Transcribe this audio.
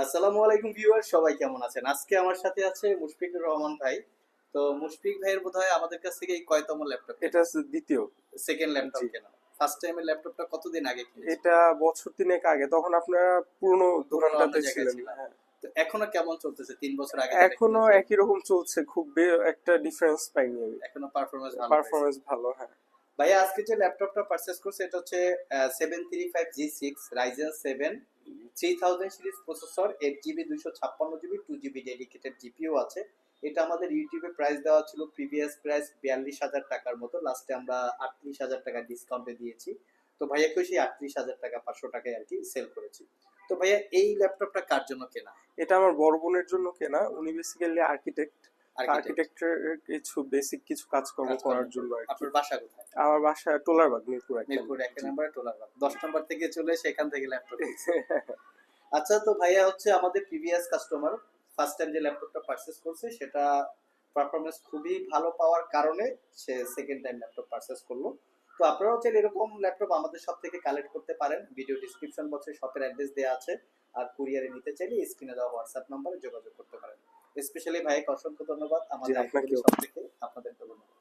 আসসালামু আলাইকুম ভিউয়ার, সবাই কেমন আছেন? আজকে আমার সাথে আছে মুশফিকুর রহমান ভাই। তো মুশফিক ভাইয়ের বোধহয় আমাদের কাছ থেকে এই কয়তম ল্যাপটপ? এটা হচ্ছে দ্বিতীয়। সেকেন্ড ল্যাপটপ জি। কেনা। ফার্স্ট টাইমের ল্যাপটপটা কতদিন আগে কিনেছেন? এটা বছর তিনেক আগে, তখন আপনারা পুরনো পুরোনো অন্য দোকানটাতে জায়গায় ছিলেন। ছিলাম। হ্যাঁ। তো এখনো কেমন চলতেছে ৩ বছর আগে যেটা এখনো কিনেছেন? একই রকম চলছে, খুব একটা ডিফারেন্স পাইনি আমি। এখনো পারফরমেন্স ভালো পাইছে? পারফরমেন্স ভালো, হ্যাঁ। ভাইয়া আজকে যে ল্যাপটপটা পারচেজ করছে এটা হচ্ছে 735G6 Ryzen 7 3000 series processor, 8 GB 256 GB 2 GB dedicated GPU আছে। এটা আমাদের ইউটিউবে প্রাইস দেওয়া ছিল প্রিভিয়াস প্রাইস 42,000 টাকার মতো, লাস্টে আমরা 38,000 টাকা ডিসকাউন্টে দিয়েছি। তো ভাইয়াকে সেই 38,000 টাকা 500 টাকায় আর কি সেল করেছি। তো ভাইয়া এই ল্যাপটপটা কার জন্য কেনা? এটা আমার বড় বোনের জন্য কেনা। উনি বেসিক্যালি আর্কিটেক্ট। আর্কিটেক্ট। আর্কিটেকচার কিছু বেসিক কিছু কাজকর্ম করার জন্য আর কি। আপনার বাসা কোথায়? আমার বাসা টোলারবাগ, মিরপুর এক মিরপুর নম্বর। 1 জি। নম্বরে টোলারবাগ 10 নম্বর থেকে চলে সেখান থেকে ল্যাপটপ। আচ্ছা, তো ভাইয়া হচ্ছে আমাদের প্রিভিয়াস কাস্টমার, ফার্স্ট টাইম যে ল্যাপটপটা পারচেজ করছে সেটা পারফরমেন্স খুবই ভালো পাওয়ার কারণে সে সেকেন্ড টাইম ল্যাপটপ পারচেজ করলো। তো আপনারাও চাইলে এরকম ল্যাপটপ আমাদের শপ থেকে কালেক্ট করতে পারেন। ভিডিও ডিসক্রিপশন বক্সে শপের অ্যাড্রেস দেওয়া আছে। আর কুরিয়ারে নিতে চাইলে স্ক্রিনে দেওয়া হোয়াটসঅ্যাপ নম্বরে যোগাযোগ করতে পারেন। স্পেশালি ভাইকে অসংখ্য ধন্যবাদ, জি, আমাদের আইফোন আপনাকেও। শপ থেকে আপনাদেরকে ধন্যবাদ।